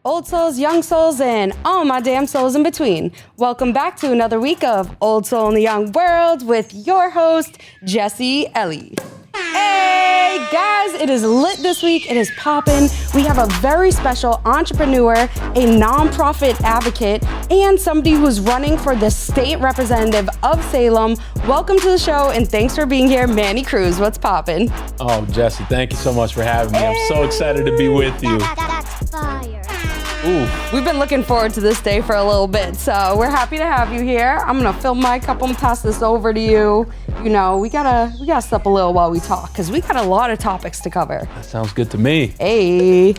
Old souls, young souls, and all my damn souls in between. Welcome back to another week of Old Soul in the Young World with your host, Jesse Ellie. Hey guys, it is lit this week. It is poppin'. We have a very special entrepreneur, a nonprofit advocate, and somebody who's running for the state representative of Salem. Welcome to the show, and thanks for being here, Manny Cruz. What's poppin'? Oh, Jesse, thank you so much for having me. I'm so excited to be with you. That's fire. Ooh. We've been looking forward to this day for a little bit, so we're happy to have you here. I'm gonna fill my cup and pass this over to you. You know, we gotta step a little while we talk, because we got a lot of topics to cover. That sounds good to me. Hey.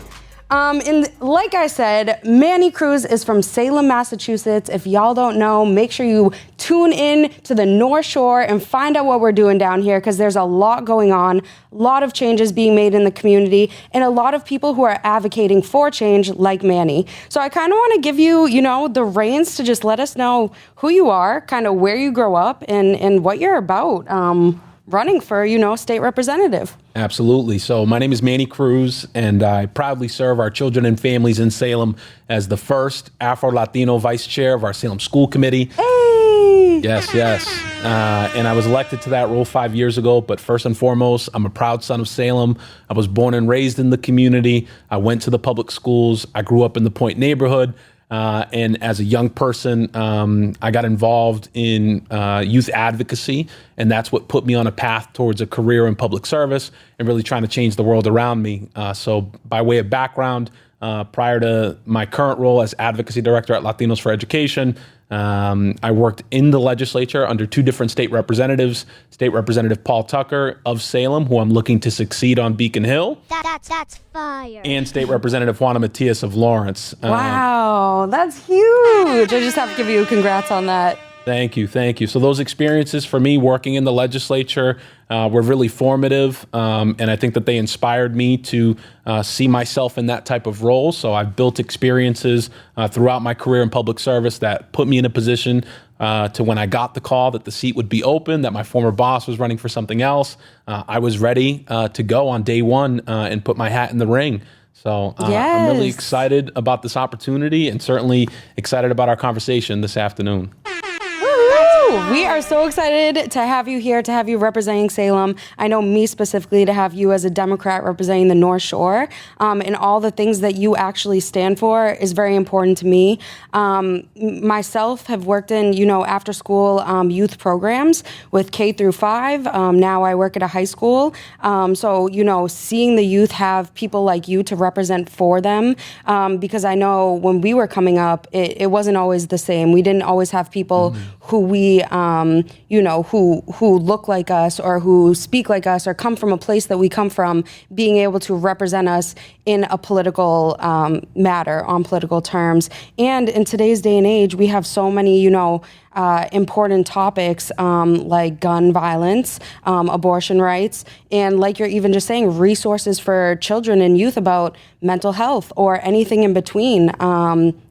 And like I said, Manny Cruz is from Salem, Massachusetts. If y'all don't know, make sure you tune in to the North Shore and find out what we're doing down here, because there's a lot going on, a lot of changes being made in the community, and a lot of people who are advocating for change like Manny. So I kind of want to give you, the reins to just let us know who you are, kind of where you grow up, and what you're about. Running for, state representative. Absolutely. So my name is Manny Cruz, and I proudly serve our children and families in Salem as the first Afro-Latino vice chair of our Salem School Committee. Hey! Yes. And I was elected to that role 5 years ago. But first and foremost, I'm a proud son of Salem. I was born and raised in the community. I went to the public schools. I grew up in the Point neighborhood. And as a young person, I got involved in youth advocacy, and that's what put me on a path towards a career in public service and really trying to change the world around me. So by way of background, prior to my current role as advocacy director at Latinos for Education, I worked in the legislature under two different state representatives, State Representative Paul Tucker of Salem, who I'm looking to succeed on Beacon Hill. That's fire. And State Representative Juana Matias of Lawrence. Wow, that's huge. I just have to give you a congrats on that. Thank you. So those experiences for me working in the legislature were really formative, and I think that they inspired me to see myself in that type of role. So I've built experiences throughout my career in public service that put me in a position to when I got the call that the seat would be open, that my former boss was running for something else, I was ready to go on day one and put my hat in the ring. So I'm really excited about this opportunity and certainly excited about our conversation this afternoon. We are so excited to have you here, to have you representing Salem. I know me specifically to have you as a Democrat representing the North Shore, and all the things that you actually stand for is very important to me. Myself have worked in, after school youth programs with K through 5. Now I work at a high school. So, seeing the youth have people like you to represent for them, because I know when we were coming up, it wasn't always the same. We didn't always have people who we who look like us or who speak like us or come from a place that we come from, being able to represent us in a political matter, on political terms. And in today's day and age, we have so many, important topics like gun violence, abortion rights, and like you're even just saying, resources for children and youth about mental health or anything in between,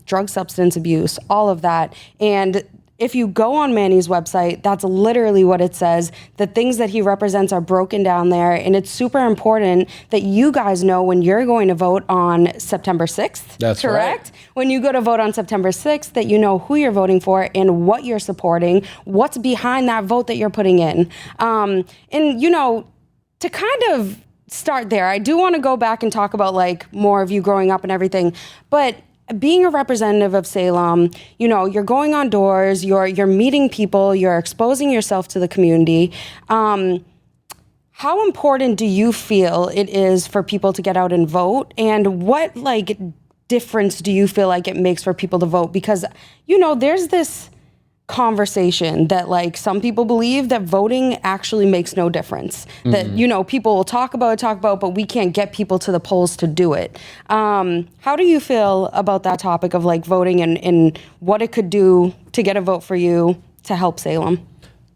drug substance abuse, all of that. And if you go on Manny's website, that's literally what it says. The things that he represents are broken down there, and it's super important that you guys know when you're going to vote on September 6th. That's correct? Right. When you go to vote on September 6th, that you know who you're voting for and what you're supporting, what's behind that vote that you're putting in. To kind of start there, I do want to go back and talk about more of you growing up and everything, but being a representative of Salem, you're going on doors, you're meeting people, you're exposing yourself to the community. How important do you feel it is for people to get out and vote? And what difference do you feel like it makes for people to vote? Because, there's this conversation that some people believe that voting actually makes no difference. That, people will talk about, but we can't get people to the polls to do it. How do you feel about that topic of voting and what it could do to get a vote for you to help Salem?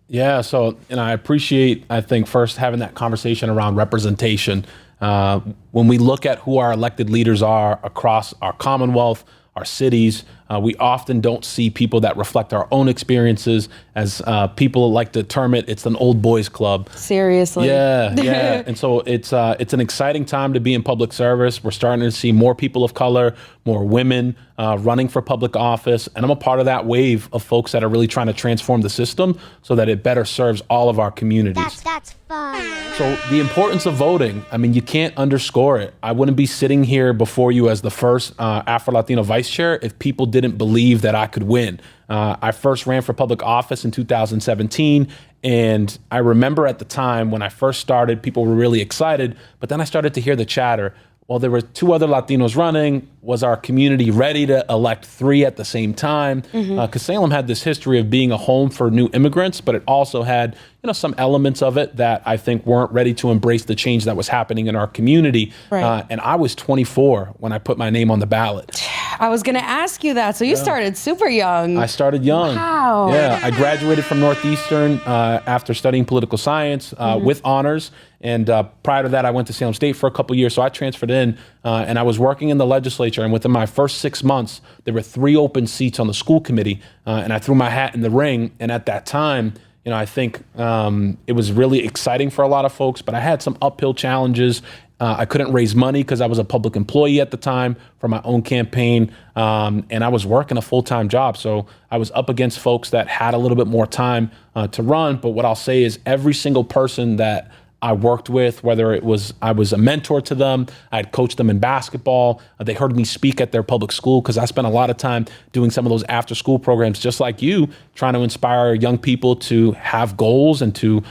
Yeah, so, I appreciate, I think, first having that conversation around representation. When we look at who our elected leaders are across our Commonwealth, our cities, We often don't see people that reflect our own experiences. As people like to term it, it's an old boys club. Seriously. Yeah. And so it's an exciting time to be in public service. We're starting to see more people of color, more women running for public office. And I'm a part of that wave of folks that are really trying to transform the system so that it better serves all of our communities. That's fire. So the importance of voting, I mean, you can't underscore it. I wouldn't be sitting here before you as the first Afro-Latino vice chair if people didn't believe that I could win. I first ran for public office in 2017. And I remember at the time when I first started, people were really excited. But then I started to hear the chatter. Well, there were 2 other Latinos running. Was our community ready to elect 3 at the same time? Because Salem had this history of being a home for new immigrants, but it also had, some elements of it that I think weren't ready to embrace the change that was happening in our community. Right. And I was 24 when I put my name on the ballot. I was going to ask you that. So you started super young. I started young. Wow. Yeah, I graduated from Northeastern after studying political science with honors. And prior to that, I went to Salem State for a couple years. So I transferred in and I was working in the legislature. And within my first 6 months, there were 3 open seats on the school committee. And I threw my hat in the ring. And at that time, I think it was really exciting for a lot of folks, but I had some uphill challenges. I couldn't raise money because I was a public employee at the time for my own campaign, and I was working a full-time job. So I was up against folks that had a little bit more time to run. But what I'll say is every single person that I worked with, whether it was I was a mentor to them, I had coached them in basketball. They heard me speak at their public school because I spent a lot of time doing some of those after-school programs, just like you, trying to inspire young people to have goals and to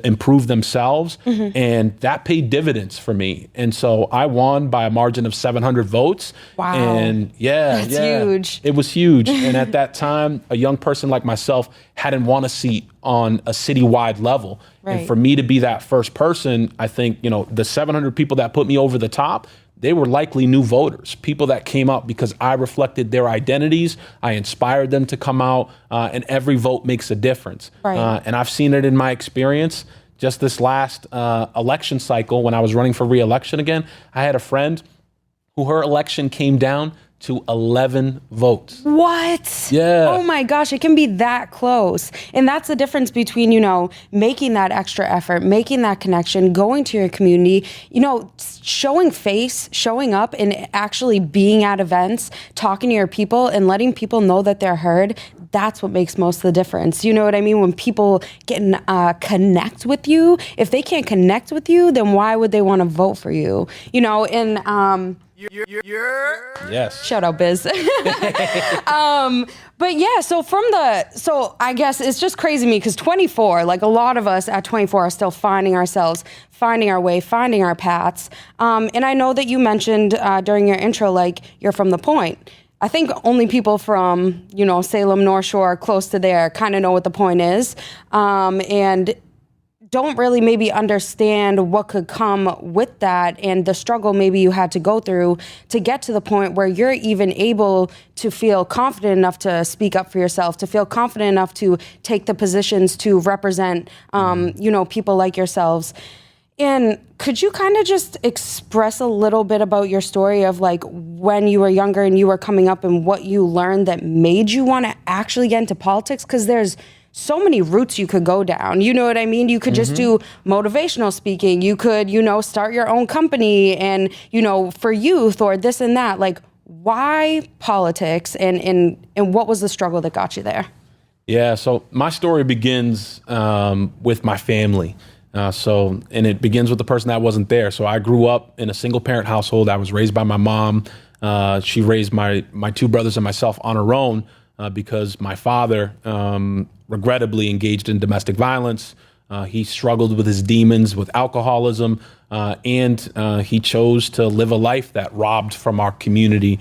improve themselves. And that paid dividends for me. And so I won by a margin of 700 votes. Wow. And that's huge. It was huge. And at that time, a young person like myself hadn't won a seat on a citywide level. Right. And for me to be that first person, I think, the 700 people that put me over the top, they were likely new voters, people that came up because I reflected their identities. I inspired them to come out, and every vote makes a difference. Right. And I've seen it in my experience. Just this last election cycle, when I was running for re-election again, I had a friend who her election came down to 11 votes. What? Yeah. Oh my gosh, it can be that close. And that's the difference between, making that extra effort, making that connection, going to your community, showing face, showing up and actually being at events, talking to your people and letting people know that they're heard. That's what makes most of the difference. You know what I mean? When people can connect with you, if they can't connect with you, then why would they want to vote for you? Yes. Shout out, Biz. But yeah, so I guess it's just crazy to me because 24, like a lot of us at 24 are still finding ourselves, finding our way, finding our paths. And I know that you mentioned during your intro, like you're from the Point. I think only people from, Salem, North Shore, close to there kind of know what the Point is. And don't really maybe understand what could come with that and the struggle maybe you had to go through to get to the point where you're even able to feel confident enough to speak up for yourself, to feel confident enough to take the positions to represent, people like yourselves. And could you kind of just express a little bit about your story of like when you were younger and you were coming up and what you learned that made you want to actually get into politics? Because there's so many routes you could go down. You know what I mean? You could just do motivational speaking. You could, start your own company and, for youth or this and that. Like, why politics and what was the struggle that got you there? Yeah, so my story begins with my family. And it begins with the person that wasn't there. So I grew up in a single parent household. I was raised by my mom. She raised my 2 brothers and myself on her own because my father regrettably engaged in domestic violence. He struggled with his demons, with alcoholism, and he chose to live a life that robbed from our community,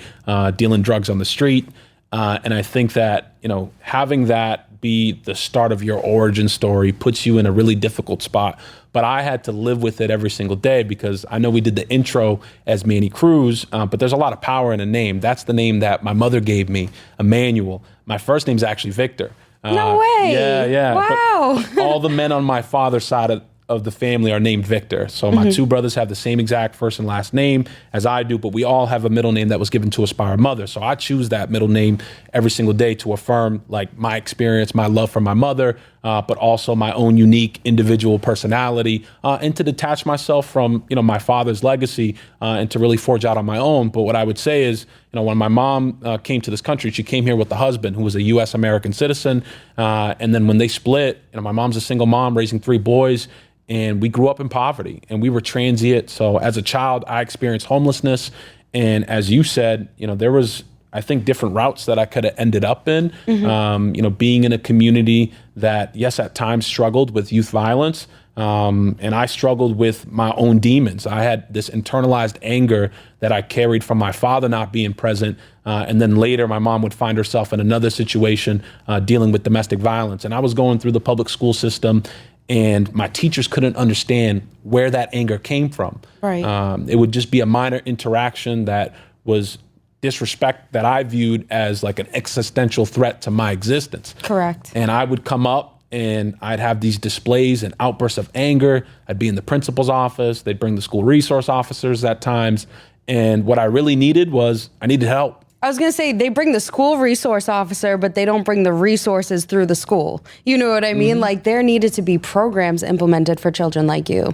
dealing drugs on the street. And I think that, having that be the start of your origin story puts you in a really difficult spot. But I had to live with it every single day because I know we did the intro as Manny Cruz, but there's a lot of power in a name. That's the name that my mother gave me, Emmanuel. My first name's actually Victor. No way. Yeah. Wow. But all the men on my father's side of the family are named Victor. So my two brothers have the same exact first and last name as I do, but we all have a middle name that was given to us by our mother. So I choose that middle name every single day to affirm like my experience, my love for my mother, but also my own unique individual personality, and to detach myself from, my father's legacy, and to really forge out on my own. But what I would say is, when my mom came to this country, she came here with a husband who was a U.S. American citizen. And then when they split, my mom's a single mom raising 3 boys. And we grew up in poverty and we were transient. So as a child, I experienced homelessness. And as you said, there was, I think, different routes that I could have ended up in. Being in a community that, yes, at times struggled with youth violence. And I struggled with my own demons. I had this internalized anger that I carried from my father not being present. And then later, my mom would find herself in another situation dealing with domestic violence. And I was going through the public school system, and my teachers couldn't understand where that anger came from. Right. It would just be a minor interaction that was disrespect that I viewed as like an existential threat to my existence. Correct. And I would come up and I'd have these displays and outbursts of anger. I'd be in the principal's office. They'd bring the school resource officers at times. And what I really needed was I needed help. I was going to say, they bring the school resource officer, but they don't bring the resources through the school. You know what I mean? Like, there needed to be programs implemented for children like you.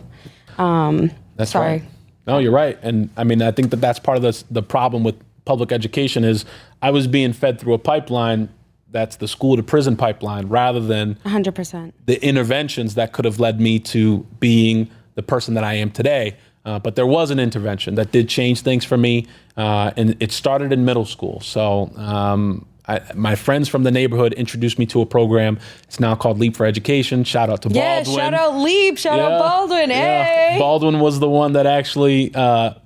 That's sorry. right. No, you're right. And I mean, I think that that's part of the problem with public education is I was being fed through a pipeline that's the school to prison pipeline rather than 100%. the interventions that could have led me to being the person that I am today. But there was an intervention that did change things for me, and it started in middle school. So my friends from the neighborhood introduced me to a program. It's now called Leap for Education. Shout out to Baldwin. Yeah, shout out Leap, shout out Baldwin. Hey. Baldwin was the one that actually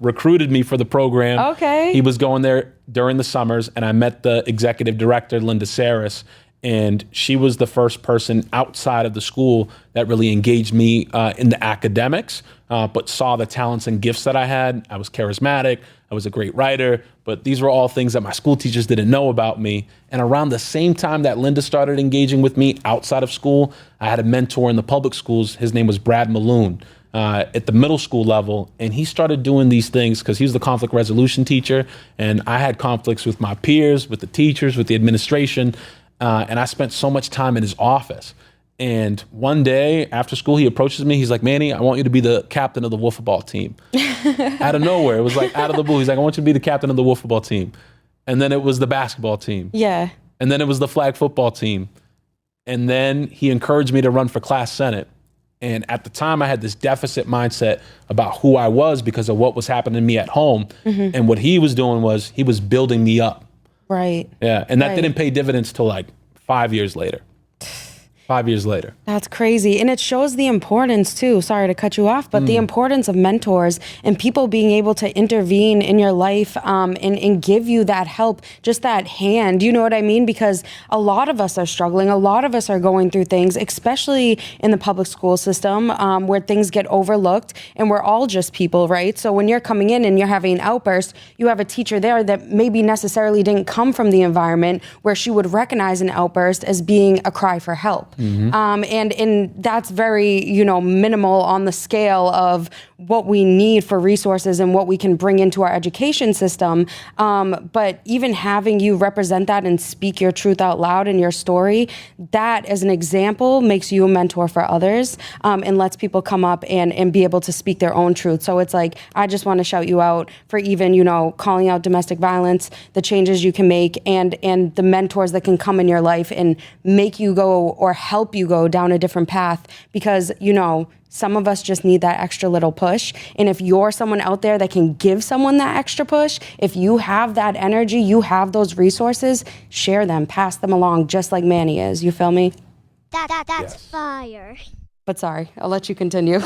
recruited me for the program. Okay. He was going there during the summers, and I met the executive director, Linda Saris, and she was the first person outside of the school that really engaged me in the academics, but saw the talents and gifts that I had. I was charismatic. I was a great writer, but these were all things that my school teachers didn't know about me. And around the same time that Linda started engaging with me outside of school, I had a mentor in the public schools. His name was Brad Malone. At the middle school level, and he started doing these things because he was the conflict resolution teacher, and I had conflicts with my peers, with the teachers, with the administration, and I spent so much time in his office. And one day after school, he approaches me. He's like, Manny, I want you to be the captain of the wiffle ball team. Out of nowhere. It was like out of the blue. He's like, I want you to be the captain of the wiffle ball team. And then it was the basketball team. Yeah. And then it was the flag football team. And then he encouraged me to run for class senate. And at the time, I had this deficit mindset about who I was because of what was happening to me at home. And what he was doing was he was building me up. Right. Yeah. And that didn't pay dividends till like 5 years later. 5 years later. That's crazy. And it shows the importance too, sorry to cut you off, but the importance of mentors and people being able to intervene in your life and give you that help, just that hand, you know what I mean? Because a lot of us are struggling. A lot of us are going through things, especially in the public school system where things get overlooked and we're all just people, right? So when you're coming in and you're having an outburst, you have a teacher there that maybe necessarily didn't come from the environment where she would recognize an outburst as being a cry for help. And that's very, minimal on the scale of what we need for resources and what we can bring into our education system. But even having you represent that and speak your truth out loud in your story, that as an example makes you a mentor for others and lets people come up and be able to speak their own truth. So it's like, I just want to shout you out for even, calling out domestic violence, the changes you can make and the mentors that can come in your life and make you go or help you go down a different path because, some of us just need that extra little push. And if you're someone out there that can give someone that extra push, if you have that energy, you have those resources, share them, pass them along, just like Manny is. You feel me? That's fire. But sorry, I'll let you continue.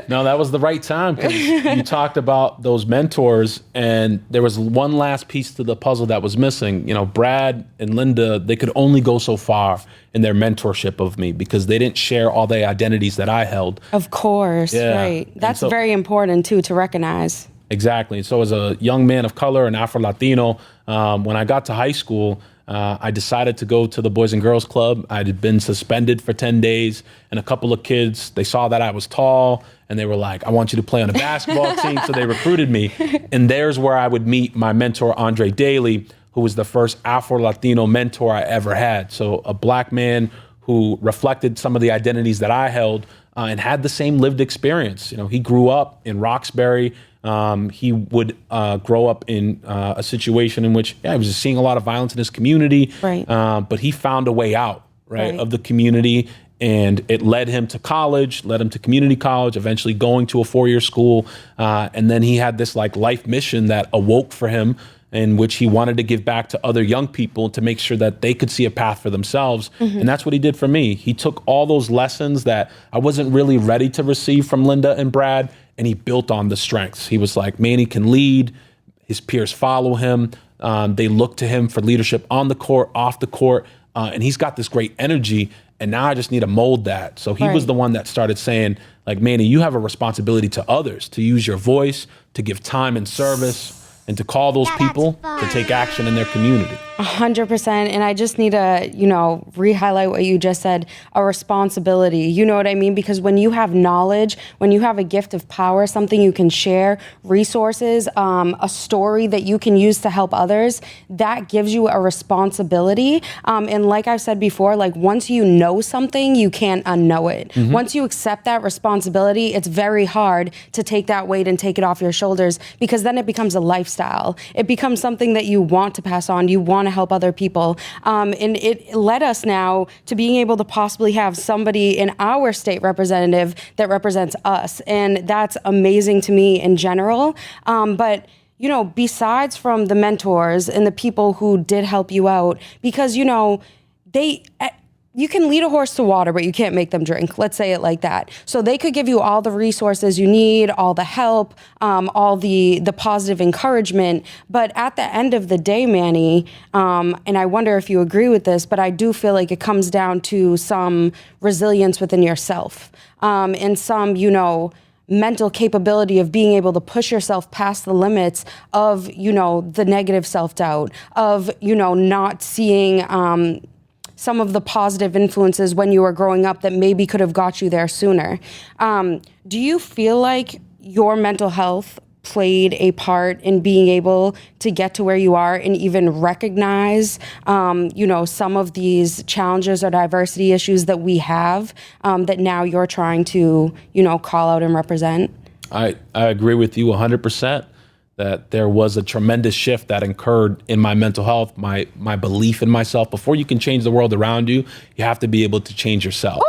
No, that was the right time because you talked about those mentors and there was one last piece to the puzzle that was missing. Brad and Linda, they could only go so far in their mentorship of me because they didn't share all the identities that I held. Of course, right. That's very important too to recognize. Exactly. So as a young man of color, an Afro-Latino, when I got to high school, I decided to go to the Boys and Girls Club. I had been suspended for 10 days, and a couple of kids, they saw that I was tall, and they were like, I want you to play on a basketball team. So they recruited me. And there's where I would meet my mentor, Andre Daly, who was the first Afro-Latino mentor I ever had. So a black man who reflected some of the identities that I held and had the same lived experience. He grew up in Roxbury. He would grow up in a situation in which he was just seeing a lot of violence in his community. Right. But he found a way out, of the community. And it led him to college, led him to community college, eventually going to a 4-year school. And then he had this life mission that awoke for him, in which he wanted to give back to other young people to make sure that they could see a path for themselves. Mm-hmm. And that's what he did for me. He took all those lessons that I wasn't really ready to receive from Linda and Brad, and he built on the strengths. He was like, Manny can lead. His peers follow him. They look to him for leadership on the court, off the court. And he's got this great energy. And now I just need to mold that. So he was the one that started saying, Manny, you have a responsibility to others, to use your voice, to give time and service, and to call those people to take action in their community. 100%. And I just need to, re-highlight what you just said, a responsibility. You know what I mean? Because when you have knowledge, when you have a gift of power, something you can share, resources, a story that you can use to help others, that gives you a responsibility. And like I've said before, once you know something, you can't unknow it. Mm-hmm. Once you accept that responsibility, it's very hard to take that weight and take it off your shoulders, because then it becomes a lifestyle. It becomes something that you want to pass on. You want to help other people. And it led us now to being able to possibly have somebody in our state representative that represents us. And that's amazing to me in general. But besides from the mentors and the people who did help you out, because, you can lead a horse to water, but you can't make them drink. Let's say it like that. So they could give you all the resources you need, all the help, all the positive encouragement. But at the end of the day, Manny, and I wonder if you agree with this, but I do feel like it comes down to some resilience within yourself, and some, mental capability of being able to push yourself past the limits of, the negative self-doubt, of, not seeing some of the positive influences when you were growing up that maybe could have got you there sooner. Do you feel like your mental health played a part in being able to get to where you are and even recognize, some of these challenges or diversity issues that we have, that now you're trying to, call out and represent? I agree with you 100%. That there was a tremendous shift that occurred in my mental health, my belief in myself. Before you can change the world around you, you have to be able to change yourself.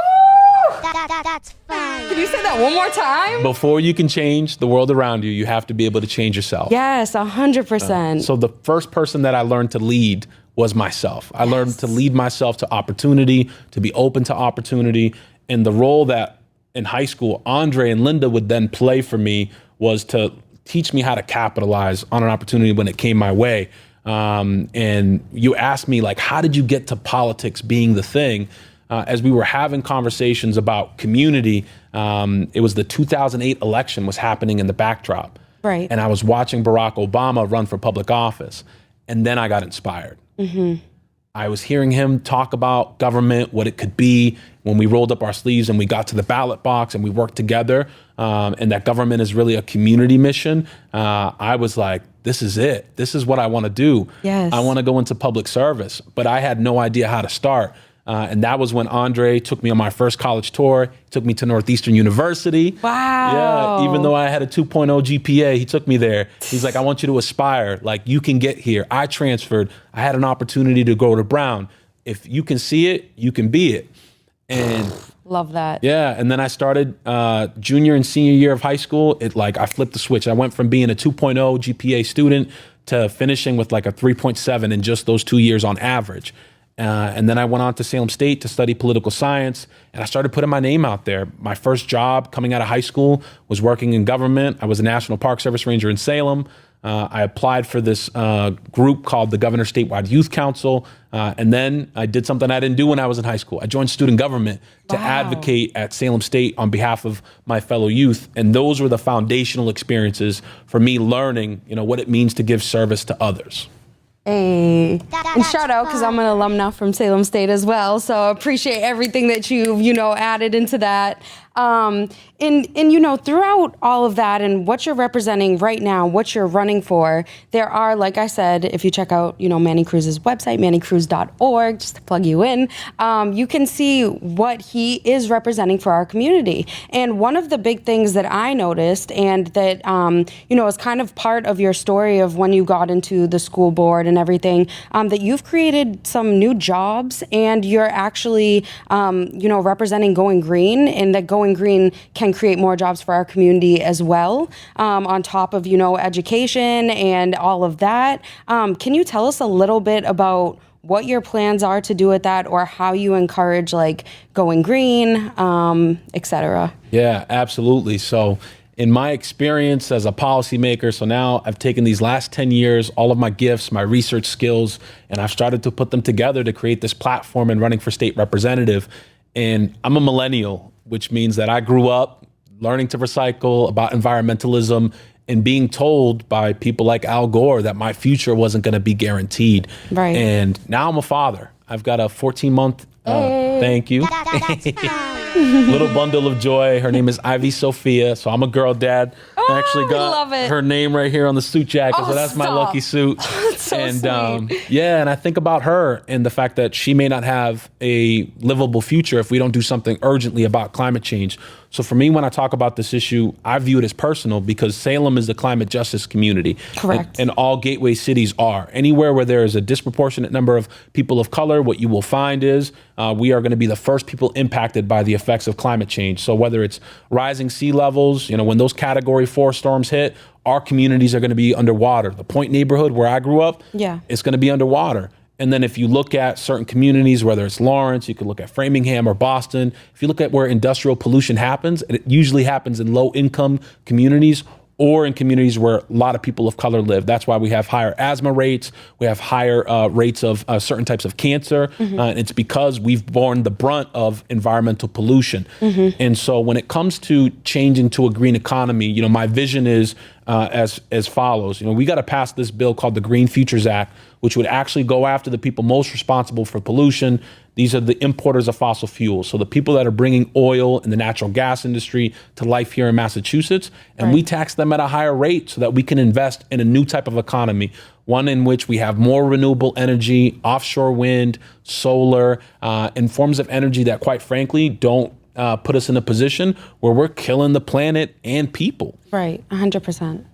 That's fire. Can you say that one more time? Before you can change the world around you, you have to be able to change yourself. Yes, 100%. So the first person that I learned to lead was myself. I learned to lead myself to opportunity, to be open to opportunity. And the role that in high school, Andre and Linda would then play for me was to teach me how to capitalize on an opportunity when it came my way. And you asked me, how did you get to politics being the thing? As we were having conversations about community, it was the 2008 election was happening in the backdrop. Right. And I was watching Barack Obama run for public office. And then I got inspired. Mm-hmm. I was hearing him talk about government, what it could be, when we rolled up our sleeves and we got to the ballot box and we worked together, and that government is really a community mission. I was like, this is it. This is what I want to do. Yes. I want to go into public service, but I had no idea how to start. And that was when Andre took me on my first college tour. He took me to Northeastern University. Wow. Yeah, even though I had a 2.0 GPA, he took me there. He's like, I want you to aspire. You can get here. I transferred. I had an opportunity to go to Brown. If you can see it, you can be it. And love that. Yeah, and then I started junior and senior year of high school. I flipped the switch. I went from being a 2.0 GPA student to finishing with a 3.7 in just those 2 years on average. And then I went on to Salem State to study political science, and I started putting my name out there. My first job coming out of high school was working in government. I was a National Park Service Ranger in Salem. I applied for this group called the Governor Statewide Youth Council, and then I did something I didn't do when I was in high school. I joined student government to advocate at Salem State on behalf of my fellow youth, and those were the foundational experiences for me learning, what it means to give service to others. Hey, and That's shout out because I'm an alum now from Salem State as well. So appreciate everything that you've, added into that. And throughout all of that and what you're representing right now, what you're running for, there are, like I said, if you check out, Manny Cruz's website, mannycruz.org, just to plug you in, you can see what he is representing for our community. And one of the big things that I noticed and that, is kind of part of your story of when you got into the school board and everything, that you've created some new jobs and you're actually, representing Going Green, and that Going Green can create more jobs for our community as well, on top of, education and all of that. Can you tell us a little bit about what your plans are to do with that, or how you encourage like Going Green, et cetera? Yeah, absolutely. So in my experience as a policymaker, so now I've taken these last 10 years, all of my gifts, my research skills, and I've started to put them together to create this platform and running for state representative. And I'm a millennial, which means that I grew up learning to recycle, about environmentalism, and being told by people like Al Gore that my future wasn't going to be guaranteed. Right. And now I'm a father. I've got a 14-month, thank you, little bundle of joy. Her name is Ivy Sophia. So I'm a girl dad. I actually got her name right here on the suit jacket. So that's my lucky suit. So and sweet. and I think about her and the fact that she may not have a livable future if we don't do something urgently about climate change. So for me, when I talk about this issue, I view it as personal because Salem is the climate justice community. Correct. And all gateway cities are. Anywhere where there is a disproportionate number of people of color, what you will find is we are going to be the first people impacted by the effects of climate change. So whether it's rising sea levels, when those Category 4 storms hit, our communities are going to be underwater. The Point neighborhood where I grew up, it's going to be underwater. And then if you look at certain communities, whether it's Lawrence, you could look at Framingham or Boston. If you look at where industrial pollution happens, it usually happens in low-income communities or in communities where a lot of people of color live. That's why we have higher asthma rates. We have higher rates of certain types of cancer. And it's because we've borne the brunt of environmental pollution. And so when it comes to changing to a green economy, my vision is as follows. We got to pass this bill called the Green Futures Act, which would actually go after the people most responsible for pollution. These are the importers of fossil fuels. So the people that are bringing oil and the natural gas industry to life here in Massachusetts, and we tax them at a higher rate so that we can invest in a new type of economy, one in which we have more renewable energy, offshore wind, solar, and forms of energy that, quite frankly, don't put us in a position where we're killing the planet and people. Right, 100%.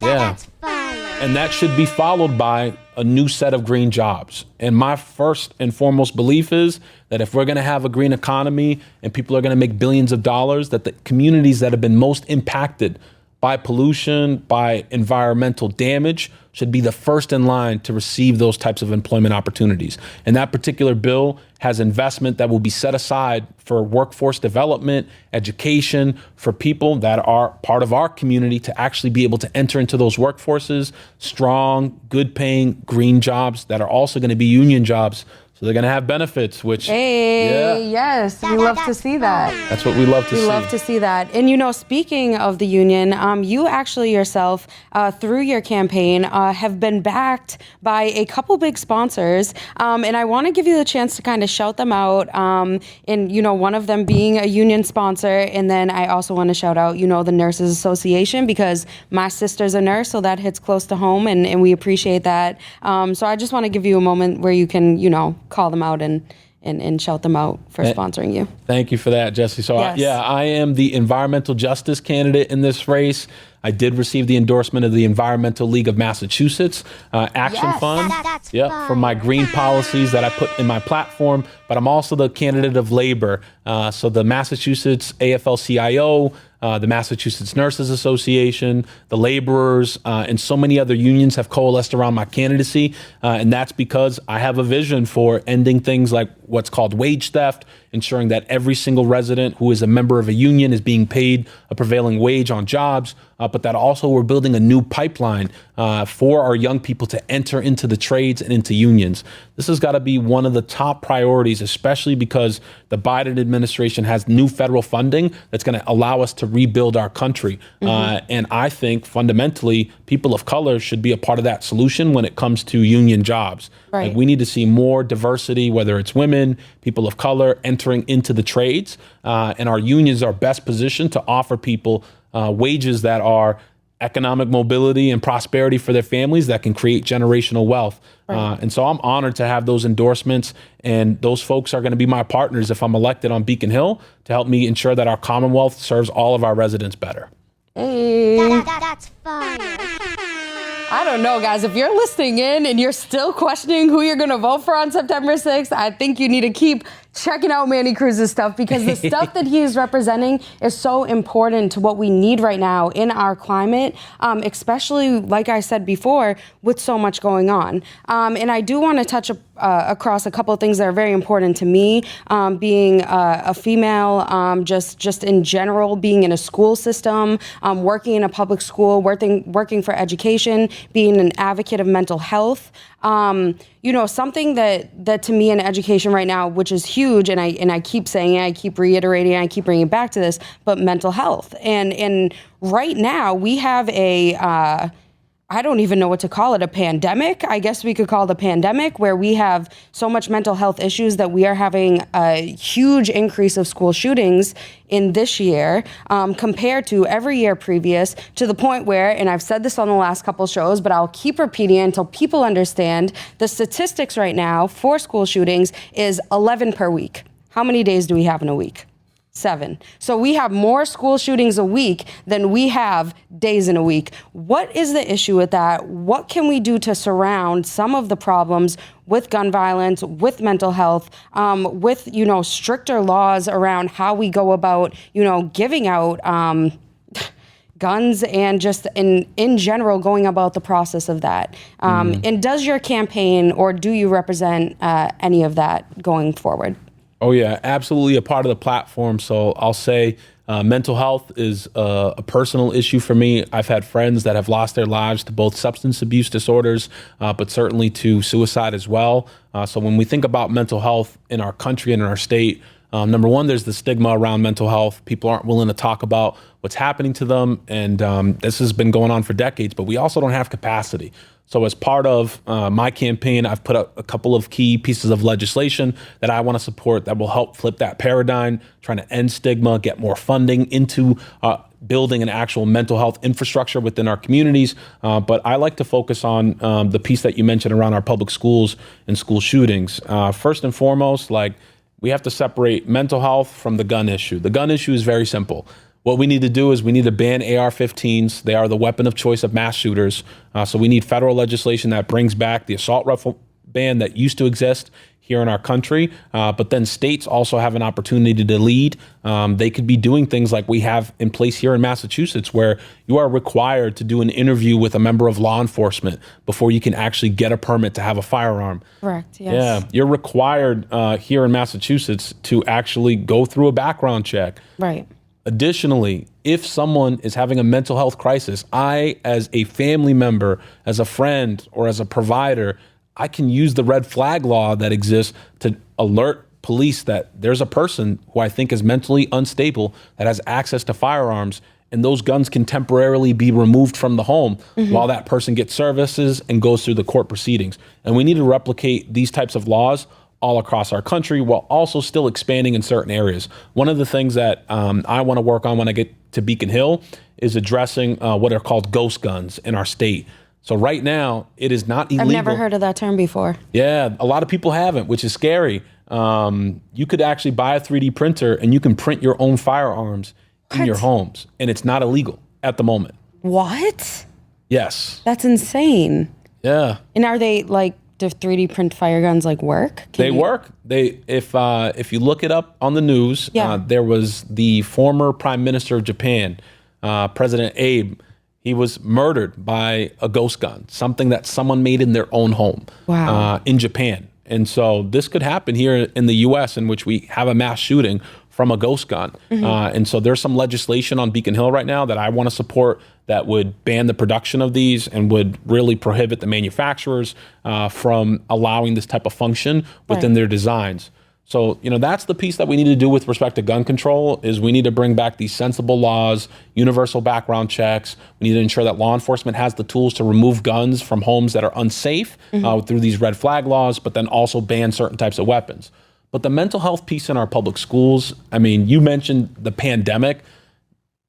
Yeah. That's fire. And that should be followed by a new set of green jobs. And my first and foremost belief is that if we're going to have a green economy and people are going to make billions of dollars, that the communities that have been most impacted by pollution, by environmental damage, should be the first in line to receive those types of employment opportunities. And that particular bill has investment that will be set aside for workforce development, education, for people that are part of our community to actually be able to enter into those workforces, strong, good paying, green jobs that are also going to be union jobs. So they're going to have benefits, which, Yes, we love to see that. That's what we love to see. We love to see that. And, speaking of the union, you actually yourself, through your campaign, have been backed by a couple big sponsors. And I want to give you the chance to kind of shout them out. And, one of them being a union sponsor. And then I also want to shout out, the Nurses Association, because my sister's a nurse, so that hits close to home, and we appreciate that. So I just want to give you a moment where you can, call them out and shout them out for sponsoring you. Thank you for that, Jesse. So Yes. I am the environmental justice candidate in this race. I did receive the endorsement of the Environmental League of Massachusetts Action Yes. Fund. That's For my green policies that I put in my platform. But I'm also the candidate of labor. So the Massachusetts AFL-CIO, the Massachusetts Nurses Association, the laborers, and so many other unions have coalesced around my candidacy. And that's because I have a vision for ending things like what's called wage theft ensuring that every single resident who is a member of a union is being paid a prevailing wage on jobs, but that also we're building a new pipeline for our young people to enter into the trades and into unions. This has got to be one of the top priorities, especially because the Biden administration has new federal funding that's going to allow us to rebuild our country. And I think fundamentally people of color should be a part of that solution when it comes to union jobs. Right. Like, we need to see more diversity, whether it's women, people of color entering into the trades. And our unions are best positioned to offer people wages that are economic mobility and prosperity for their families that can create generational wealth. Right. And so I'm honored to have those endorsements, and those folks are going to be my partners if I'm elected on Beacon Hill to help me ensure that our Commonwealth serves all of our residents better. Hey. That's fire. I don't know, guys. If you're listening in and you're still questioning who you're going to vote for on September 6th, I think you need to keep checking out Manny Cruz's stuff, because the stuff that he is representing is so important to what we need right now in our climate, especially, like I said before, with so much going on. And I do want to touch across a couple of things that are very important to me, being a female, just in general, being in a school system, working in a public school, working for education, being an advocate of mental health. Something that to me in education right now, which is huge, and I keep saying it, I keep reiterating it, I keep bringing it back to this, but mental health. And right now we have I don't even know what to call it, a pandemic. I guess we could call it a pandemic, where we have so much mental health issues that we are having a huge increase of school shootings in this year compared to every year previous, to the point where, and I've said this on the last couple shows, but I'll keep repeating it until people understand, the statistics right now for school shootings is 11 per week. How many days do we have in a week? 7. So we have more school shootings a week than we have days in a week. What is the issue with that? What can we do to surround some of the problems with gun violence, with mental health, with, stricter laws around how we go about, giving out guns, and just in general going about the process of that? And does your campaign, or do you represent any of that going forward? Oh, yeah, absolutely a part of the platform. So I'll say mental health is a personal issue for me. I've had friends that have lost their lives to both substance abuse disorders, but certainly to suicide as well. So when we think about mental health in our country and in our state, number one, there's the stigma around mental health. People aren't willing to talk about what's happening to them. And this has been going on for decades, but we also don't have capacity. So as part of my campaign, I've put up a couple of key pieces of legislation that I want to support that will help flip that paradigm, trying to end stigma, get more funding into building an actual mental health infrastructure within our communities. But I like to focus on the piece that you mentioned around our public schools and school shootings. First and foremost, we have to separate mental health from the gun issue. The gun issue is very simple. What we need to do is we need to ban AR-15s. They are the weapon of choice of mass shooters. So we need federal legislation that brings back the assault rifle ban that used to exist here in our country. But then states also have an opportunity to lead. They could be doing things like we have in place here in Massachusetts, where you are required to do an interview with a member of law enforcement before you can actually get a permit to have a firearm. Correct, yes. Yeah, you're required here in Massachusetts to actually go through a background check. Right. Additionally, if someone is having a mental health crisis, I, as a family member, as a friend, or as a provider, I can use the red flag law that exists to alert police that there's a person who I think is mentally unstable that has access to firearms, and those guns can temporarily be removed from the home while that person gets services and goes through the court proceedings. And we need to replicate these types of laws all across our country, while also still expanding in certain areas. One of the things that I want to work on when I get to Beacon Hill is addressing what are called ghost guns in our state. So right now, it is not illegal. I've never heard of that term before. Yeah, a lot of people haven't, which is scary. You could actually buy a 3D printer and you can print your own firearms in your homes, and it's not illegal at the moment. What? Yes. That's insane. Yeah. And are they do 3D print fire guns work? They work. If you look it up on the news, there was the former Prime Minister of Japan, President Abe. He was murdered by a ghost gun, something that someone made in their own home. Wow. In Japan. And so this could happen here in the U.S., in which we have a mass shooting from a ghost gun. And so there's some legislation on Beacon Hill right now that I want to support that would ban the production of these and would really prohibit the manufacturers from allowing this type of function within their designs. So, that's the piece that we need to do with respect to gun control is we need to bring back these sensible laws, universal background checks. We need to ensure that law enforcement has the tools to remove guns from homes that are unsafe through these red flag laws, but then also ban certain types of weapons. But the mental health piece in our public schools, you mentioned the pandemic.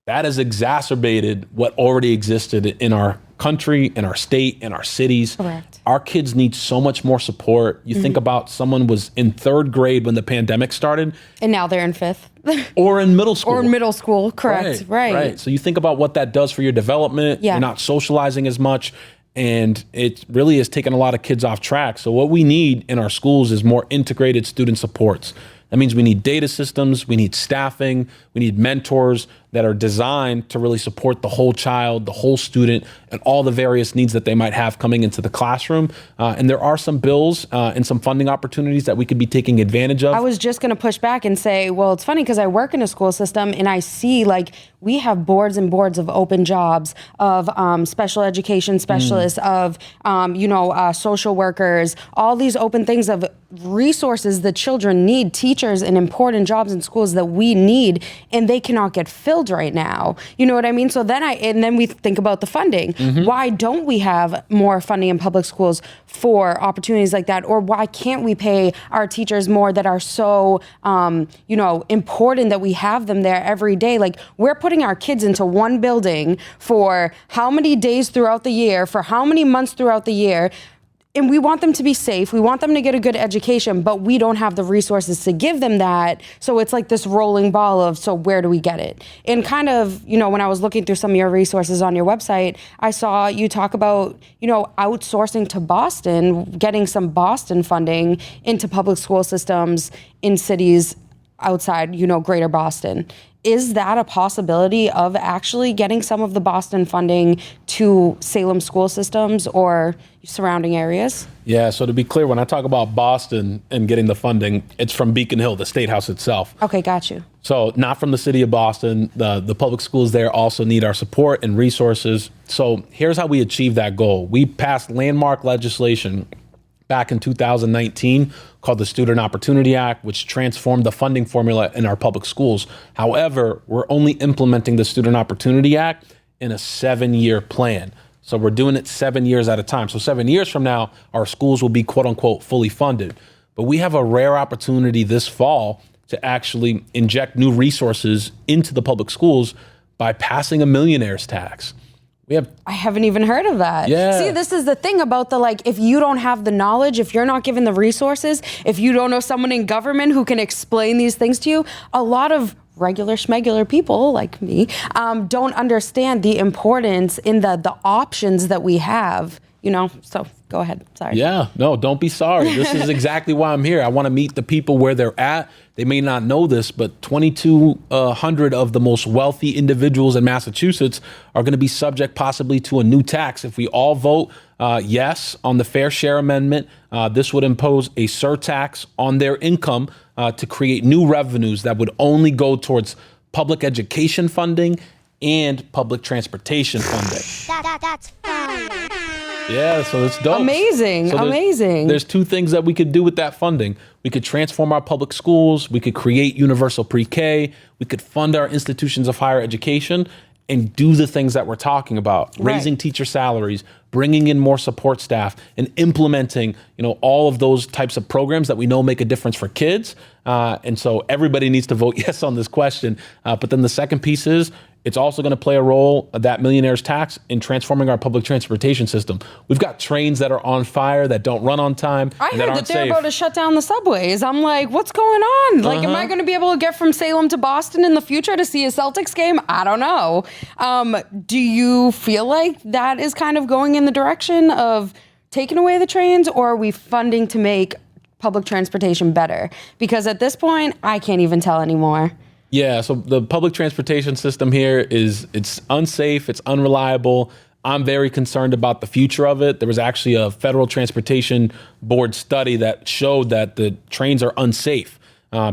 That has exacerbated what already existed in our country, in our state, in our cities. Correct. Our kids need so much more support. You think about someone was in 3rd grade when the pandemic started. And now they're in 5th. Or in middle school. Or in middle school, correct. Right. So you think about what that does for your development. Yeah. You're not socializing as much. And it really has taken a lot of kids off track. So what we need in our schools is more integrated student supports. That means we need data systems, we need staffing, we need mentors that are designed to really support the whole child, the whole student, and all the various needs that they might have coming into the classroom. And there are some bills and some funding opportunities that we could be taking advantage of. I was just going to push back and say, well, it's funny because I work in a school system and I see we have boards and boards of open jobs of special education specialists, of, social workers, all these open things of resources that children need, teachers and important jobs in schools that we need, and they cannot get filled right now. You know what I mean? So then we think about the funding. Why don't we have more funding in public schools for opportunities like that? Or why can't we pay our teachers more that are so, important that we have them there every day? We're putting our kids into one building for how many days throughout the year, for how many months throughout the year, and we want them to be safe. We want them to get a good education, but we don't have the resources to give them that. So it's like this rolling ball of, so where do we get it? And kind of, when I was looking through some of your resources on your website, I saw you talk about, outsourcing to Boston, getting some Boston funding into public school systems in cities outside, greater Boston. Is that a possibility of actually getting some of the Boston funding to Salem school systems or surrounding areas? Yeah, so to be clear, when I talk about Boston and getting the funding, it's from Beacon Hill, the state house itself. Okay, got you. So not from the city of Boston. The public schools there also need our support and resources. So here's how we achieve that goal. We passed landmark legislation back in 2019 called the Student Opportunity Act, which transformed the funding formula in our public schools. However, we're only implementing the Student Opportunity Act in a 7-year plan. So we're doing it 7 years at a time. So 7 years from now, our schools will be quote unquote fully funded. But we have a rare opportunity this fall to actually inject new resources into the public schools by passing a millionaires tax. I haven't even heard of that. Yeah. See, this is the thing about if you don't have the knowledge, if you're not given the resources, if you don't know someone in government who can explain these things to you, a lot of regular schmegular people like me don't understand the importance in the options that we have, so go ahead. Sorry. Yeah, no, don't be sorry. This is exactly why I'm here. I want to meet the people where they're at. They may not know this, but 2,200 of the most wealthy individuals in Massachusetts are going to be subject possibly to a new tax. If we all vote yes on the Fair Share Amendment, this would impose a surtax on their income to create new revenues that would only go towards public education funding and public transportation funding. That's fire. Yeah, so it's dope. Amazing, So amazing. There's two things that we could do with that funding. We could transform our public schools. We could create universal pre-K. We could fund our institutions of higher education and do the things that we're talking about, raising teacher salaries, bringing in more support staff, and implementing, all of those types of programs that we know make a difference for kids. And so everybody needs to vote yes on this question. But then the second piece is, it's also going to play a role, that millionaires tax, in transforming our public transportation system. We've got trains that are on fire, that don't run on time, I and that heard aren't that they're safe. about to shut down the subways. I'm like, what's going on? Am I going to be able to get from Salem to Boston in the future to see a Celtics game? I don't know. Do you feel like that is kind of going in the direction of taking away the trains, or are we funding to make public transportation better? Because at this point, I can't even tell anymore. Yeah, so the public transportation system here it's unsafe, it's unreliable. I'm very concerned about the future of it. There was actually a Federal Transportation Board study that showed that the trains are unsafe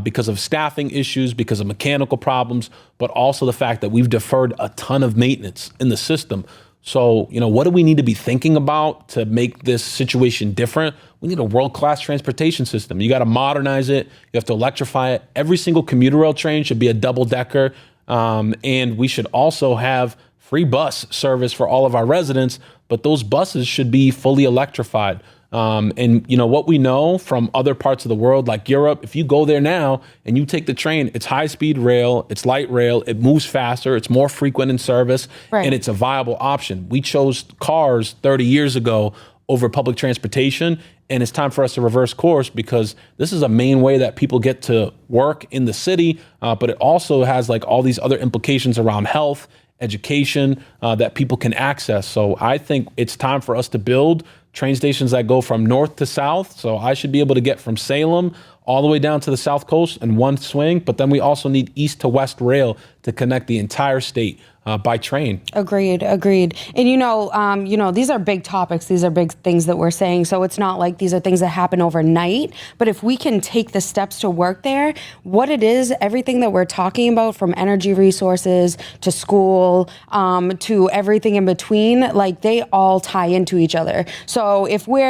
because of staffing issues, because of mechanical problems, but also the fact that we've deferred a ton of maintenance in the system. So, what do we need to be thinking about to make this situation different? We need a world-class transportation system. You got to modernize it. You have to electrify it. Every single commuter rail train should be a double-decker. And we should also have free bus service for all of our residents, but those buses should be fully electrified. And what we know from other parts of the world, like Europe, if you go there now and you take the train, it's high speed rail, it's light rail, it moves faster, it's more frequent in service, and it's a viable option. We chose cars 30 years ago over public transportation, and it's time for us to reverse course because this is a main way that people get to work in the city, but it also has like all these other implications around health, education that people can access. So I think it's time for us to build train stations that go from north to south. So I should be able to get from Salem all the way down to the South Coast in one swing. But then we also need east to west rail to connect the entire state by train. Agreed. And these are big topics. These are big things that we're saying. So it's not like these are things that happen overnight. But if we can take the steps to work there, what it is, everything that we're talking about, from energy resources to school to everything in between, like they all tie into each other. So if we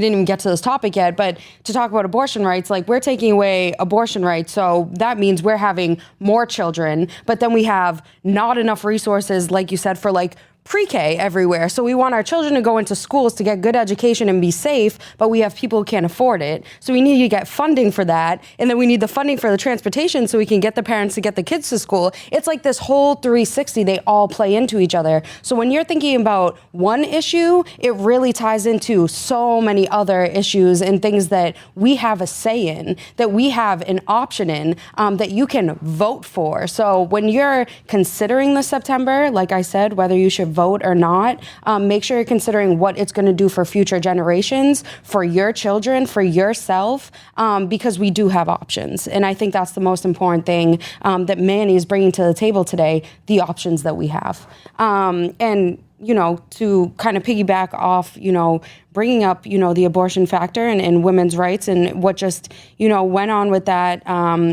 didn't even get to this topic yet, but to talk about abortion rights, like we're taking away abortion rights. So that means we're having more children, but then we have not enough resources, like you said, for like pre-K everywhere. So we want our children to go into schools to get good education and be safe, but we have people who can't afford it. So we need to get funding for that. And then we need the funding for the transportation so we can get the parents to get the kids to school. It's like this whole 360, they all play into each other. So when you're thinking about one issue, it really ties into so many other issues and things that we have a say in, that we have an option in, that you can vote for. So when you're considering this September, like I said, whether you should vote or not, make sure you're considering what it's going to do for future generations, for your children, for yourself, because we do have options. And I think that's the most important thing that Manny is bringing to the table today, the options that we have. And to kind of piggyback off, bringing up, the abortion factor and women's rights and what just, went on with that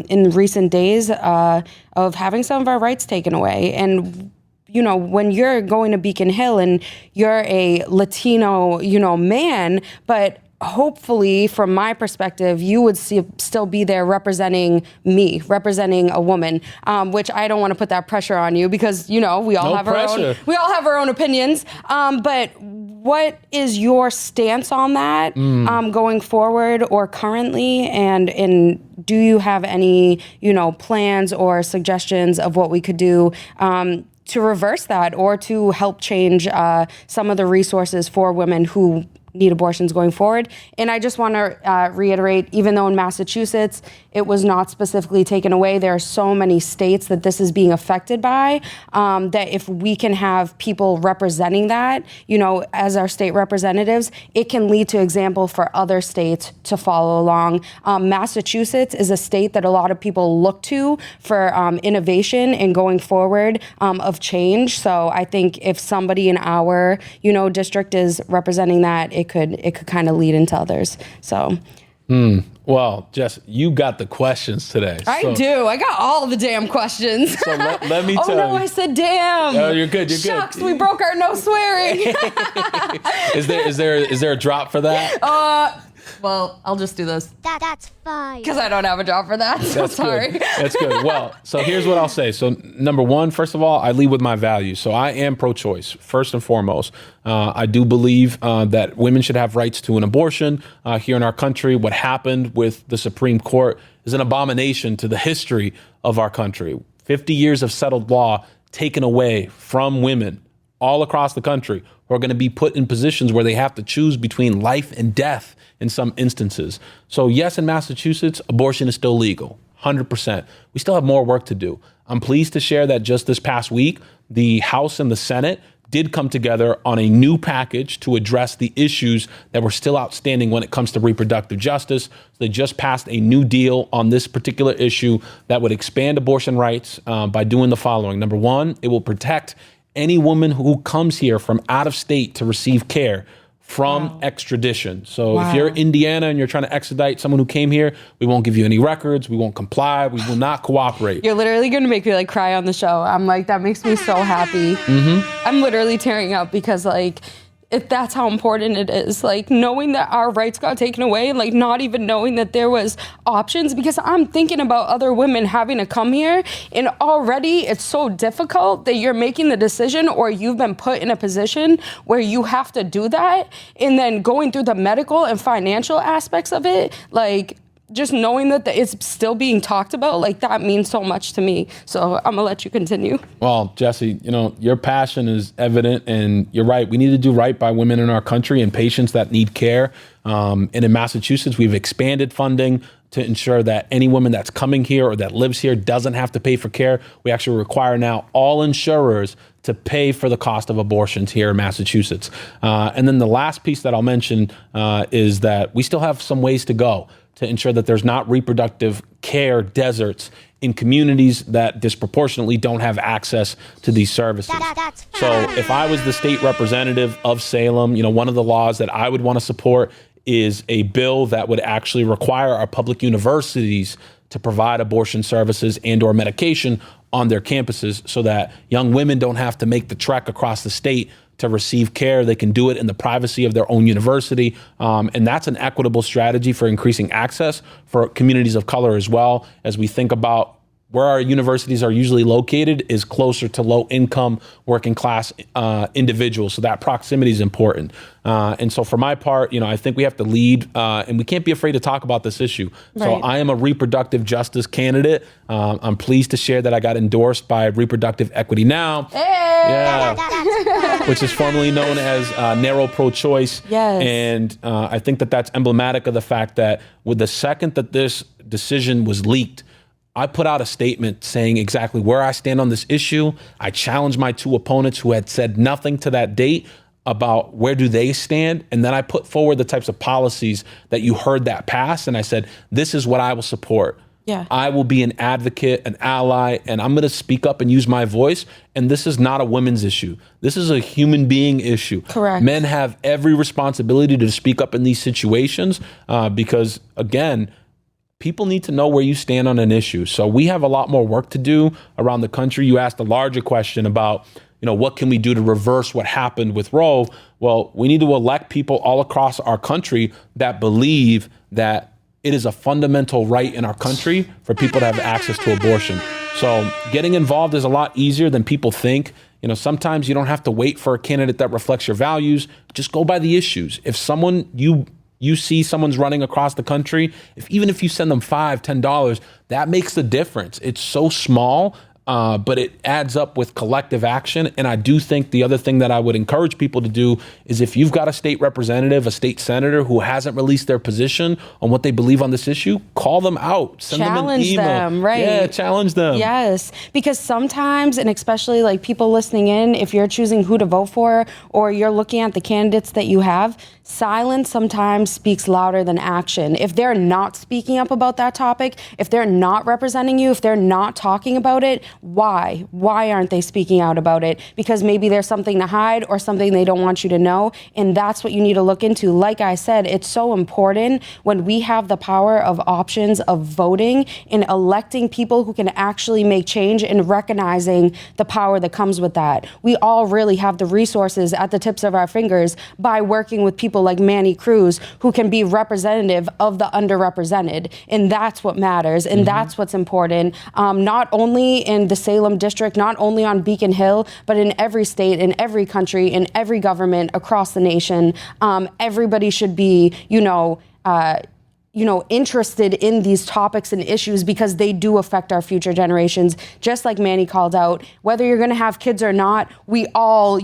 in recent days of having some of our rights taken away. And when you're going to Beacon Hill and you're a Latino, man, but hopefully from my perspective, you would still be there representing me, representing a woman, which I don't want to put that pressure on you because, we all have our own opinions. But what is your stance on that going forward or currently? And do you have any, plans or suggestions of what we could do to reverse that or to help change some of the resources for women who need abortions going forward? And I just want to reiterate, even though in Massachusetts it was not specifically taken away, there are so many states that this is being affected by, that if we can have people representing that, as our state representatives, it can lead to example for other states to follow along. Massachusetts is a state that a lot of people look to for innovation and going forward of change. So I think if somebody in our, district is representing that, it could kind of lead into others. So. Well, Jess, you got the questions today. I do. I got all the damn questions. So let me tell you. Oh, no, I said damn. Oh, you're good. Shucks, we broke our no swearing. Is there a drop for that? Well, I'll just do this. That's fine. Because I don't have a job for that. So That's sorry. Good. That's good. Well, so here's what I'll say. So number one, first of all, I lead with my values. So I am pro-choice, first and foremost. I do believe that women should have rights to an abortion here in our country. What happened with the Supreme Court is an abomination to the history of our country. 50 years of settled law taken away from women all across the country who are going to be put in positions where they have to choose between life and death in some instances. So yes, in Massachusetts, abortion is still legal, 100%. We still have more work to do. I'm pleased to share that just this past week, the House and the Senate did come together on a new package to address the issues that were still outstanding when it comes to reproductive justice. So they just passed a new deal on this particular issue that would expand abortion rights by doing the following. Number one, it will protect any woman who comes here from out of state to receive care from extradition. So if you're Indiana and you're trying to extradite someone who came here, we won't give you any records. We won't comply. We will not cooperate. You're literally going to make me like cry on the show. I'm like, that makes me so happy. I'm literally tearing up because like, if that's how important it is, like knowing that our rights got taken away and like not even knowing that there was options, because I'm thinking about other women having to come here and already it's so difficult that you're making the decision or you've been put in a position where you have to do that, and then going through the medical and financial aspects of it, like just knowing that it's still being talked about, like that means so much to me. So I'm gonna let you continue. Well, Jesse, you know, your passion is evident, and you're right. We need to do right by women in our country and patients that need care. And in Massachusetts, we've expanded funding to ensure that any woman that's coming here or that lives here doesn't have to pay for care. We actually require now all insurers to pay for the cost of abortions here in Massachusetts. And then the last piece that I'll mention is that we still have some ways to go to ensure that there's not reproductive care deserts in communities that disproportionately don't have access to these services. So if I was the state representative of Salem, you know, one of the laws that I would want to support is a bill that would actually require our public universities to provide abortion services and or medication on their campuses so that young women don't have to make the trek across the state to receive care. They can do it in the privacy of their own university. And that's an equitable strategy for increasing access for communities of color as well, as we think about where our universities are usually located is closer to low income working class individuals. So that proximity is important. And so for my part, you know, I think we have to lead and we can't be afraid to talk about this issue. Right. So I am a reproductive justice candidate. I'm pleased to share that I got endorsed by Reproductive Equity Now. Yeah, which is formerly known as Narrow Pro-Choice. Yes. And I think that that's emblematic of the fact that with the second that this decision was leaked, I put out a statement saying exactly where I stand on this issue. I challenged my two opponents who had said nothing to that date about where do they stand. And then I put forward the types of policies that you heard that pass. And I said, this is what I will support. Yeah. I will be an advocate, an ally, and I'm going to speak up and use my voice. And this is not a women's issue. This is a human being issue. Correct. Men have every responsibility to speak up in these situations because, again, people need to know where you stand on an issue. So we have a lot more work to do around the country. You asked a larger question about, you know, what can we do to reverse what happened with Roe? Well, we need to elect people all across our country that believe that it is a fundamental right in our country for people to have access to abortion. So getting involved is a lot easier than people think. You know, sometimes you don't have to wait for a candidate that reflects your values. Just go by the issues. If someone you see someone's running across the country, even if you send them $5, $10, that makes the difference. It's so small, but it adds up with collective action. And I do think the other thing that I would encourage people to do is if you've got a state representative, a state senator who hasn't released their position on what they believe on this issue, call them out. Send challenge them an email. them, right? Yeah, challenge them. Yes, because sometimes, and especially like people listening in, if you're choosing who to vote for or you're looking at the candidates that you have, silence sometimes speaks louder than action. If they're not speaking up about that topic, if they're not representing you, if they're not talking about it, why? Why aren't they speaking out about it? Because maybe there's something to hide or something they don't want you to know. And that's what you need to look into. Like I said, it's so important when we have the power of options of voting and electing people who can actually make change and recognizing the power that comes with that. We all really have the resources at the tips of our fingers by working with people like Manny Cruz, who can be representative of the underrepresented. And that's what matters. And that's what's important, not only in the Salem district, not only on Beacon Hill, but in every state, in every country, in every government across the nation. Everybody should be, interested in these topics and issues because they do affect our future generations. Just like Manny called out, whether you're going to have kids or not, we all,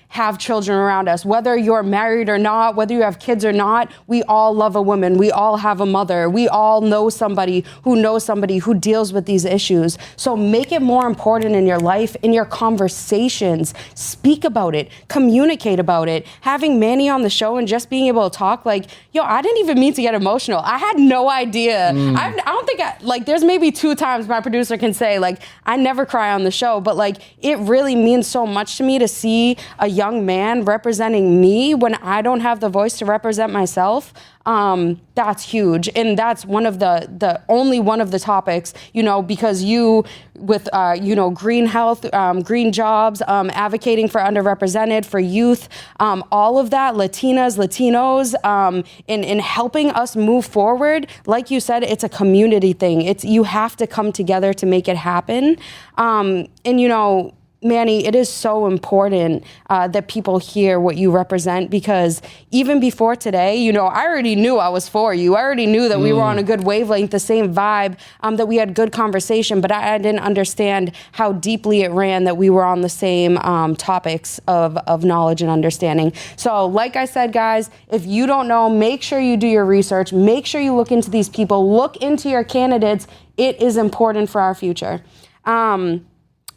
have children around us. Whether you're married or not, whether you have kids or not, we all love a woman. We all have a mother. We all know somebody who deals with these issues. So make it more important in your life, in your conversations. Speak about it. Communicate about it. Having Manny on the show and just being able to talk like, I didn't even mean to get emotional. professional. I had no idea. I don't think there's maybe 2 times my producer can say like I never cry on the show, but like it really means so much to me to see a young man representing me when I don't have the voice to represent myself. That's huge. And that's one of the only one of the topics, because you with, green health, green jobs, advocating for underrepresented, for youth, all of that, Latinas, Latinos, in helping us move forward. Like you said, it's a community thing. You have to come together to make it happen. Manny, it is so important that people hear what you represent, because even before today, I already knew I was for you. I already knew that we were on a good wavelength, the same vibe, that we had good conversation, but I didn't understand how deeply it ran, that we were on the same topics of knowledge and understanding. So like I said, guys, if you don't know, make sure you do your research. Make sure you look into these people. Look into your candidates. It is important for our future.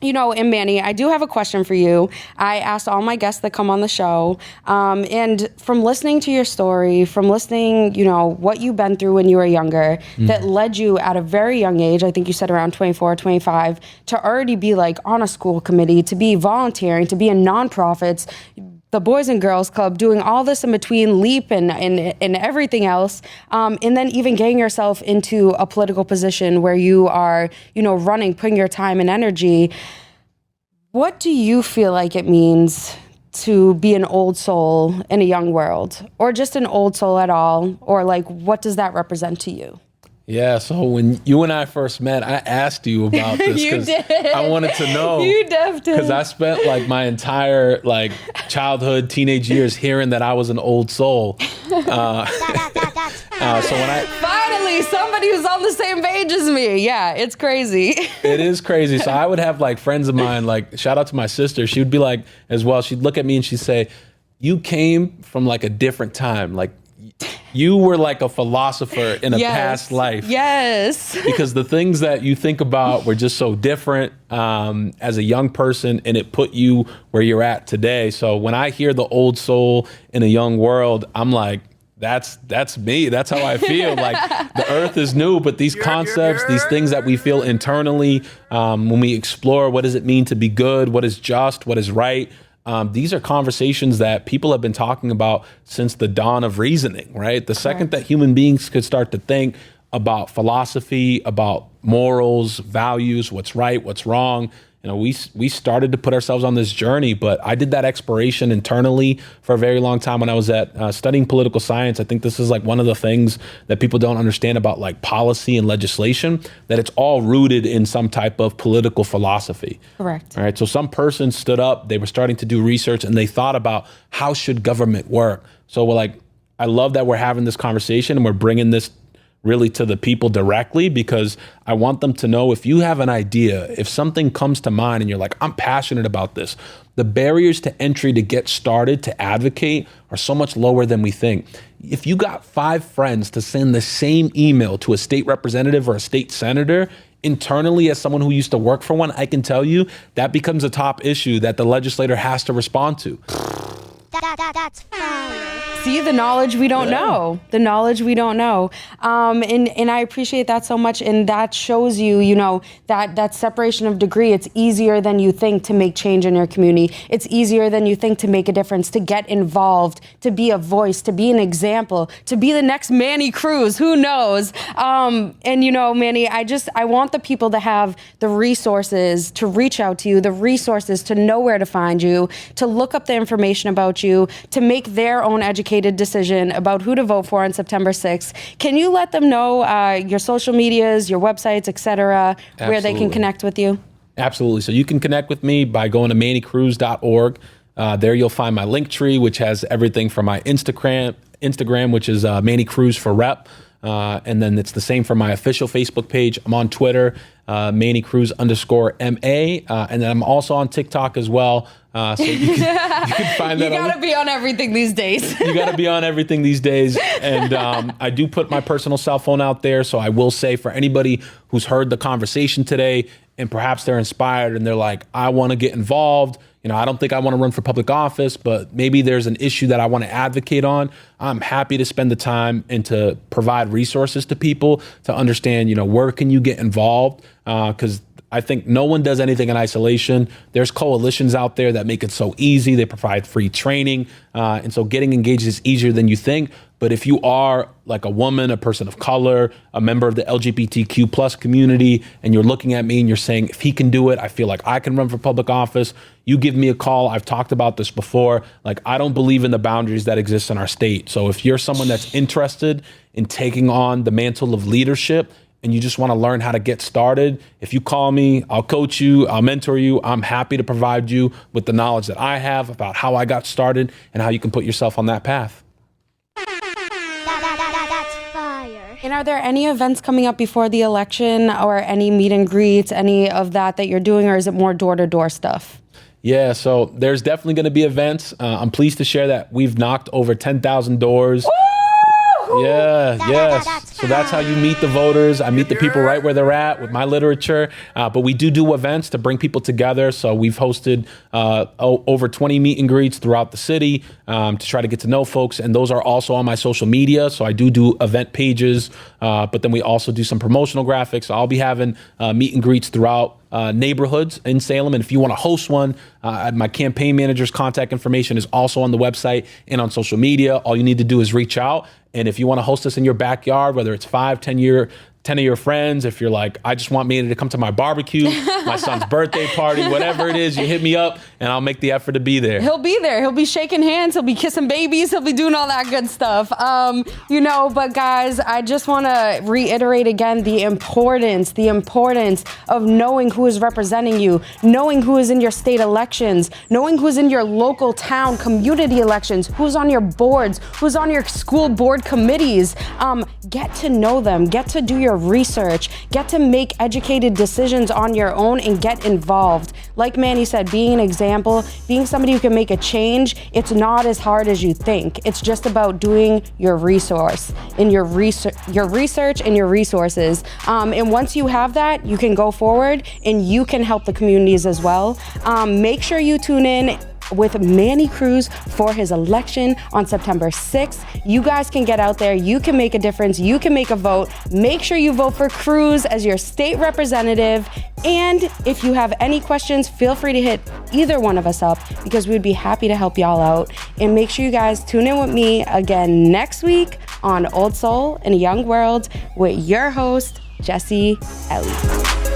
And Manny, I do have a question for you. I asked all my guests that come on the show, and from listening to your story, from listening, what you've been through when you were younger, that led you at a very young age, I think you said around 24, 25, to already be like on a school committee, to be volunteering, to be in nonprofits, the Boys and Girls Club, doing all this in between, LEAP and everything else, and then even getting yourself into a political position where you are, running, putting your time and energy. What do you feel like it means to be an old soul in a young world, or just an old soul at all? Or like, what does that represent to you? Yeah, so when you and I first met, I asked you about this because I wanted to know. You definitely did. Because I spent like my entire childhood, teenage years hearing that I was an old soul. So when finally somebody who's on the same page as me. Yeah, it's crazy. It is crazy. So I would have friends of mine, shout out to my sister. She would be as well. She'd look at me and she'd say, "You came from a different time. You were like a philosopher in a past life." Yes. Because the things that you think about were just so different as a young person, and it put you where you're at today. So when I hear the old soul in a young world, I'm like, that's me. That's how I feel. The earth is new, but these concepts, these things that we feel internally, when we explore what does it mean to be good, what is just, what is right, these are conversations that people have been talking about since the dawn of reasoning, right? The second that human beings could start to think about philosophy, about morals, values, what's right, what's wrong, we started to put ourselves on this journey. But I did that exploration internally for a very long time when I was at studying political science. I think this is one of the things that people don't understand about policy and legislation, that it's all rooted in some type of political philosophy. Correct. All right. So some person stood up, they were starting to do research, and they thought about how should government work. So I love that we're having this conversation and we're bringing this really to the people directly, because I want them to know, if you have an idea, if something comes to mind and you're like, I'm passionate about this, the barriers to entry to get started, to advocate, are so much lower than we think. If you got 5 friends to send the same email to a state representative or a state senator, internally, as someone who used to work for one, I can tell you that becomes a top issue that the legislator has to respond to. That's fire. See, the knowledge we don't know. The knowledge we don't know. And I appreciate that so much. And that shows you, that separation of degree. It's easier than you think to make change in your community. It's easier than you think to make a difference, to get involved, to be a voice, to be an example, to be the next Manny Cruz. Who knows? Manny, I want the people to have the resources to reach out to you, the resources to know where to find you, to look up the information about you, to make their own educated decision about who to vote for on September 6th. Can you let them know your social medias, your websites, etc., where they can connect with you? Absolutely. So you can connect with me by going to mannycruz.org. There you'll find my link tree, which has everything from my Instagram, which is Manny Cruz for Rep. And then it's the same for my official Facebook page. I'm on Twitter, Manny Cruz _MA. And then I'm also on TikTok as well. So you can find that. You gotta be on everything these days. You gotta be on everything these days. And I do put my personal cell phone out there. So I will say, for anybody who's heard the conversation today and perhaps they're inspired and they're like, I want to get involved, I don't think I want to run for public office, but maybe there's an issue that I want to advocate on, I'm happy to spend the time and to provide resources to people to understand, where can you get involved? Because I think no one does anything in isolation. There's coalitions out there that make it so easy. They provide free training. And so getting engaged is easier than you think. But if you are like a woman, a person of color, a member of the LGBTQ plus community, and you're looking at me and you're saying, if he can do it, I feel like I can run for public office, you give me a call. I've talked about this before. Like, I don't believe in the boundaries that exist in our state. So if you're someone that's interested in taking on the mantle of leadership and you just want to learn how to get started, if you call me, I'll coach you, I'll mentor you. I'm happy to provide you with the knowledge that I have about how I got started and how you can put yourself on that path. That's fire. And are there any events coming up before the election or any meet and greets, any of that you're doing, or is it more door-to-door stuff? Yeah, so there's definitely going to be events. I'm pleased to share that we've knocked over 10,000 doors. Yes. So that's how you meet the voters. I meet the people right where they're at with my literature. But we do events to bring people together. So we've hosted over 20 meet and greets throughout the city to try to get to know folks. And those are also on my social media. So I do event pages, but then we also do some promotional graphics. So I'll be having meet and greets throughout neighborhoods in Salem. And if you want to host one, my campaign manager's contact information is also on the website and on social media. All you need to do is reach out. And if you want to host us in your backyard, whether it's 10 of your friends, if you're like, I just want Manny to come to my barbecue, my son's birthday party, whatever it is, you hit me up and I'll make the effort to be there. He'll be there. He'll be shaking hands. He'll be kissing babies. He'll be doing all that good stuff. But guys, I just want to reiterate again the importance of knowing who is representing you, knowing who is in your state elections, knowing who's in your local town community elections, who's on your boards, who's on your school board committees. Get to know them. Get to do your research, get to make educated decisions on your own and get involved. Like Manny said, being an example, being somebody who can make a change, it's not as hard as you think. It's just about doing your research and your research and your resources. And once you have that, you can go forward and you can help the communities as well. Make sure you tune in with Manny Cruz for his election on September 6th. You guys can get out there. You can make a difference. You can make a vote. Make sure you vote for Cruz as your state representative. And if you have any questions, feel free to hit either one of us up because we'd be happy to help y'all out. And make sure you guys tune in with me again next week on Old Soul in a Young World with your host, Jesse Ellie.